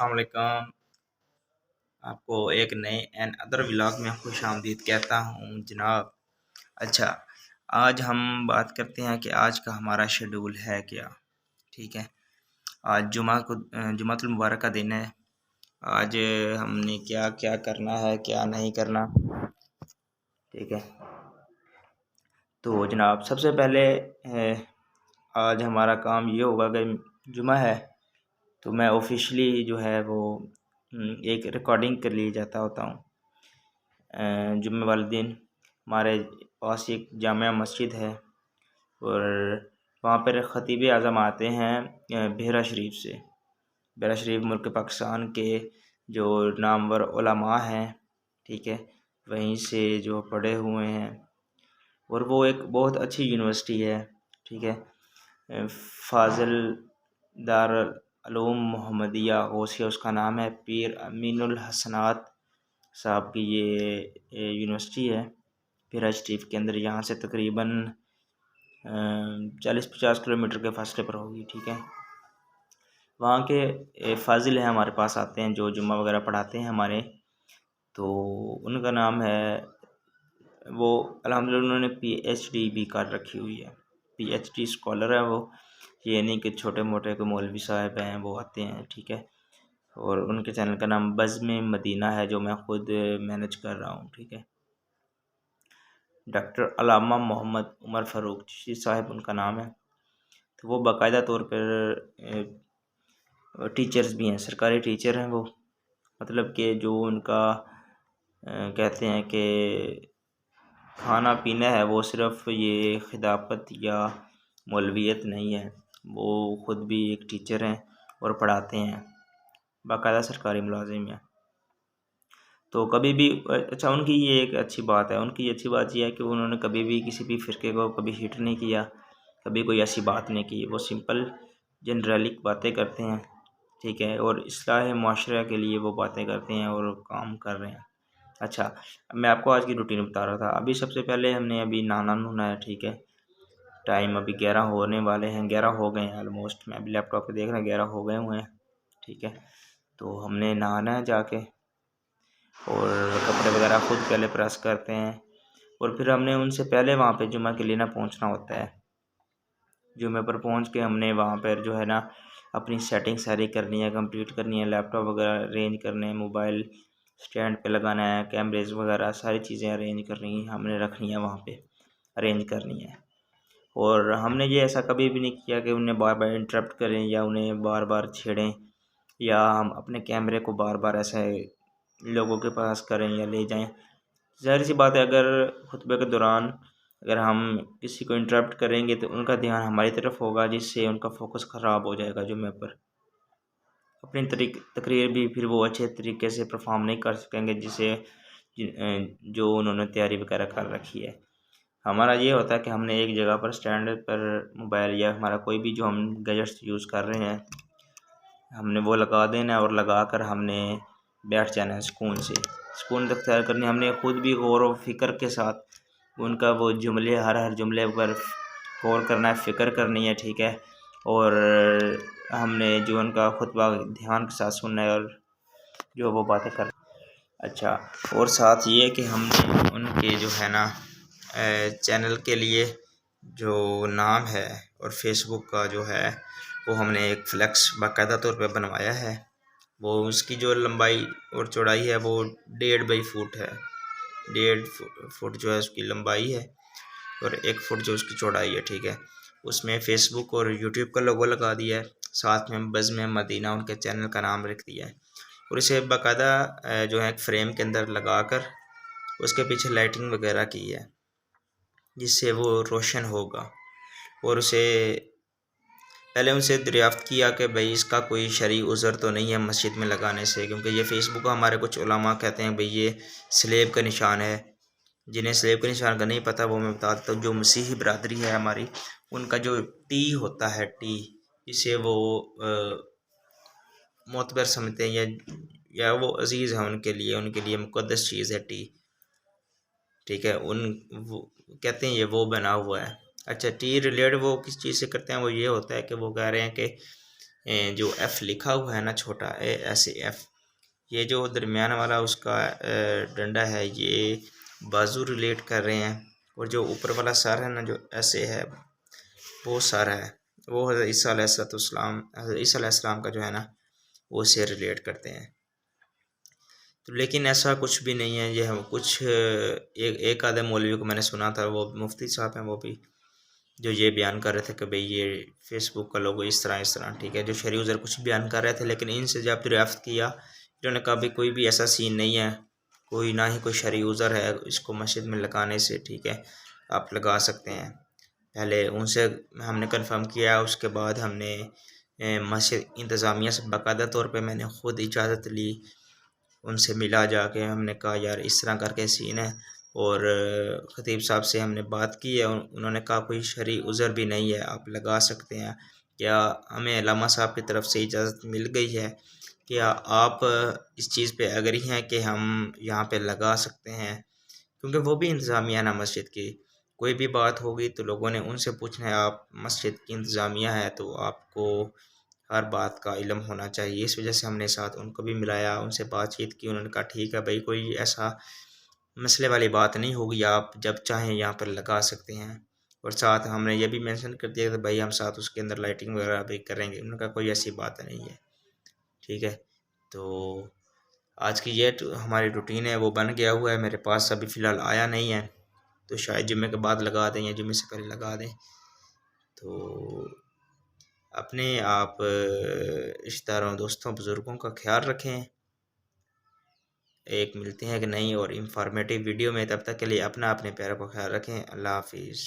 السلام علیکم. آپ کو ایک نئے اینڈ ادر ولاگ میں خوش آمدید کہتا ہوں جناب. اچھا، آج ہم بات کرتے ہیں کہ آج کا ہمارا شیڈول ہے کیا. ٹھیک ہے، آج جمعہ المبارک کا دن ہے. آج ہم نے کیا کیا کرنا ہے، کیا نہیں کرنا. ٹھیک ہے، تو جناب سب سے پہلے آج ہمارا کام یہ ہوگا کہ جمعہ ہے تو میں آفیشلی جو ہے وہ ایک ریکارڈنگ کے لیے جاتا ہوتا ہوں. جمعہ والے دن ہمارے پاس ایک جامعہ مسجد ہے اور وہاں پر خطیب اعظم آتے ہیں بحیرہ شریف سے. بحیرہ شریف ملک پاکستان کے جو نامور علماء ہیں، ٹھیک ہے، وہیں سے جو پڑھے ہوئے ہیں، اور وہ ایک بہت اچھی یونیورسٹی ہے. ٹھیک ہے، فاضل دارالعلوم محمدیہ غوثیہ اس کا نام ہے. پیر امین الحسنات صاحب کی یہ یونیورسٹی ہے بحیرہ شریف کے اندر. یہاں سے تقریباً 40-50 کلومیٹر کے فاصلے پر ہوگی. ٹھیک ہے، وہاں کے فاضل ہیں ہمارے پاس آتے ہیں جو جمعہ وغیرہ پڑھاتے ہیں ہمارے. تو ان کا نام ہے، وہ الحمدللہ انہوں نے PhD بھی کر رکھی ہوئی ہے. PhD اسکالر ہے وہ. یہ نہیں کہ چھوٹے موٹے کوئی مولوی صاحب ہیں وہ آتے ہیں. ٹھیک ہے، اور ان کے چینل کا نام بزم مدینہ ہے جو میں خود مینج کر رہا ہوں. ٹھیک ہے، ڈاکٹر علامہ محمد عمر فاروق چشتی صاحب ان کا نام ہے. تو وہ باقاعدہ طور پر ٹیچرز بھی ہیں، سرکاری ٹیچر ہیں وہ. مطلب کہ جو ان کا کہتے ہیں کہ کھانا پینا ہے وہ صرف یہ خطابت یا مولویت نہیں ہے، وہ خود بھی ایک ٹیچر ہیں اور پڑھاتے ہیں، باقاعدہ سرکاری ملازم ہیں. تو کبھی بھی اچھا، ان کی یہ ایک اچھی بات ہے، ان کی اچھی بات یہ ہے کہ انہوں نے کبھی بھی کسی بھی فرقے کو کبھی ہٹ نہیں کیا، کبھی کوئی ایسی بات نہیں کی. وہ سمپل جنرلک باتیں کرتے ہیں. ٹھیک ہے، اور اصلاح معاشرہ کے لیے وہ باتیں کرتے ہیں اور کام کر رہے ہیں. اچھا، میں آپ کو آج کی روٹین بتا رہا تھا. ابھی سب سے پہلے ہم نے ابھی نہانا ہے. ٹھیک ہے، ٹائم ابھی 11 ہونے والے ہیں، 11 ہو گئے ہیں آلموسٹ. میں ابھی لیپ ٹاپ پہ دیکھ رہا ہوں 11 ہو گئے ہوئے ہیں. ٹھیک ہے، تو ہم نے نہانا ہے جا کے، اور کپڑے وغیرہ خود پہلے پریس کرتے ہیں، اور پھر ہم نے ان سے پہلے وہاں پہ جمعہ کے لیے نا پہنچنا ہوتا ہے. جمعہ پر پہنچ کے ہم نے وہاں پر جو ہے نا اپنی سیٹنگ ساری کرنی ہے، کمپلیٹ کرنی ہے. لیپ ٹاپ وغیرہ ارینج کرنے ہیں، موبائل سٹینڈ پہ لگانا ہے، کیمریز وغیرہ ساری چیزیں ارینج کرنی ہیں، ہم نے رکھنی ہے وہاں پہ، ارینج کرنی ہے. اور ہم نے یہ ایسا کبھی بھی نہیں کیا کہ انہیں بار بار انٹرپٹ کریں یا انہیں بار بار چھیڑیں، یا ہم اپنے کیمرے کو بار بار ایسے لوگوں کے پاس کریں یا لے جائیں. ظاہر سی بات ہے، اگر خطبے کے دوران اگر ہم کسی کو انٹرپٹ کریں گے تو ان کا دھیان ہماری طرف ہوگا، جس سے ان کا فوکس خراب ہو جائے گا. جمعہ پر اپنی تقریر بھی پھر وہ اچھے طریقے سے پرفارم نہیں کر سکیں گے، جسے جو انہوں نے تیاری وغیرہ کر رکھی ہے. ہمارا یہ ہوتا ہے کہ ہم نے ایک جگہ پر سٹینڈ پر موبائل یا ہمارا کوئی بھی جو ہم گیجٹس یوز کر رہے ہیں ہم نے وہ لگا دینا، اور لگا کر ہم نے بیٹھ جانا ہے سکون اختیار کرنی. ہم نے خود بھی غور و فکر کے ساتھ ان کا وہ جملے ہر جملے پر غور کرنا ہے، فکر کرنی ہے. ٹھیک ہے، اور ہم نے جو ان کا خطبہ دھیان کے ساتھ سننا ہے اور جو وہ باتیں کر. اچھا، اور ساتھ یہ کہ ہم نے ان کے جو ہے نا چینل کے لیے جو نام ہے اور فیس بک کا جو ہے وہ ہم نے ایک فلیکس باقاعدہ طور پہ بنوایا ہے. وہ اس کی جو لمبائی اور چوڑائی ہے وہ 1.5 فٹ ہے. 1.5 فٹ جو ہے اس کی لمبائی ہے اور 1 فٹ جو اس کی چوڑائی ہے. ٹھیک ہے، اس میں فیس بک اور یوٹیوب کا لوگو لگا دیا ہے، ساتھ میں بزم مدینہ ان کے چینل کا نام لکھ دیا ہے، اور اسے باقاعدہ جو ہے ایک فریم کے اندر لگا کر اس کے پیچھے لائٹنگ وغیرہ کی ہے، جس سے وہ روشن ہوگا. اور اسے پہلے ان سے دریافت کیا کہ بھئی اس کا کوئی شرعی عذر تو نہیں ہے مسجد میں لگانے سے، کیونکہ یہ فیس بک ہمارے کچھ علماء کہتے ہیں بھئی یہ سلیب کا نشان ہے. جنہیں سلیب کے نشان کا نہیں پتہ وہ میں بتا دیتا ہوں. جو مسیحی برادری ہے ہماری، ان کا جو ٹی ہوتا ہے، ٹی جسے وہ معتبر سمجھتے ہیں یا وہ عزیز ہے ان کے لیے مقدس چیز ہے ٹی. ٹھیک ہے، وہ کہتے ہیں یہ وہ بنا ہوا ہے. اچھا، ٹی ریلیٹ وہ کس چیز سے کرتے ہیں؟ وہ یہ ہوتا ہے کہ وہ کہہ رہے ہیں کہ جو ایف لکھا ہوا ہے نا چھوٹا اے ایس اے ایف، یہ جو درمیان والا اس کا ڈنڈا ہے یہ بازو ریلیٹ کر رہے ہیں، اور جو اوپر والا سر ہے نا جو ایسے ہے وہ سر ہے، وہ حضرت عیسیٰ علیہ السلام کا جو ہے نا وہ سے ریلیٹ کرتے ہیں۔ تو لیکن ایسا کچھ بھی نہیں ہے، یہ ہم کچھ ایک آدھے مولوی کو میں نے سنا تھا، وہ مفتی صاحب ہیں، وہ بھی جو یہ بیان کر رہے تھے کہ بھئی یہ فیس بک کا لوگو اس طرح ٹھیک ہے، جو شرعی عذر کچھ بیان کر رہے تھے، لیکن ان سے جب دریافت کیا انہوں نے کہا بھی کوئی بھی ایسا سین نہیں ہے، کوئی نہ ہی کوئی شرعی عذر ہے اس کو مسجد میں لگانے سے، ٹھیک ہے، آپ لگا سکتے ہیں۔ پہلے ان سے ہم نے کنفرم کیا، اس کے بعد ہم نے مسجد انتظامیہ سے باقاعدہ طور پہ میں نے خود اجازت لی، ان سے ملا جا کے، ہم نے کہا یار اس طرح کر کے سین ہے، اور خطیب صاحب سے ہم نے بات کی ہے، انہوں نے کہا کوئی شرعی عذر بھی نہیں ہے، آپ لگا سکتے ہیں۔ کیا ہمیں علامہ صاحب کی طرف سے اجازت مل گئی ہے؟ کیا آپ اس چیز پہ ایگری ہیں کہ ہم یہاں پہ لگا سکتے ہیں؟ کیونکہ وہ بھی انتظامیہ ہے نا مسجد کی، کوئی بھی بات ہوگی تو لوگوں نے ان سے پوچھنا ہے، آپ مسجد کی انتظامیہ ہے تو آپ کو ہر بات کا علم ہونا چاہیے، اس وجہ سے ہم نے ساتھ ان کو بھی ملایا، ان سے بات چیت کی، انہوں نے کہا ٹھیک ہے بھائی کوئی ایسا مسئلے والی بات نہیں ہوگی، آپ جب چاہیں یہاں پر لگا سکتے ہیں۔ اور ساتھ ہم نے یہ بھی مینشن کر دیا کہ بھائی ہم ساتھ اس کے اندر لائٹنگ وغیرہ بھی کریں گے، انہوں نے کہا کوئی ایسی بات نہیں ہے، ٹھیک ہے۔ تو آج کی یہ ہماری روٹین ہے، وہ بن گیا ہوا ہے، میرے پاس ابھی فی الحال آیا نہیں ہے، تو شاید جمعے کے بعد لگا دیں یا جمعے سے پہلے لگا دیں۔ تو اپنے آپ رشتہ داروں، دوستوں، بزرگوں کا خیال رکھیں۔ ایک ملتے ہیں کہ نہیں اور انفارمیٹیو ویڈیو میں، تب تک کے لیے اپنے پیاروں کا خیال رکھیں۔ اللہ حافظ۔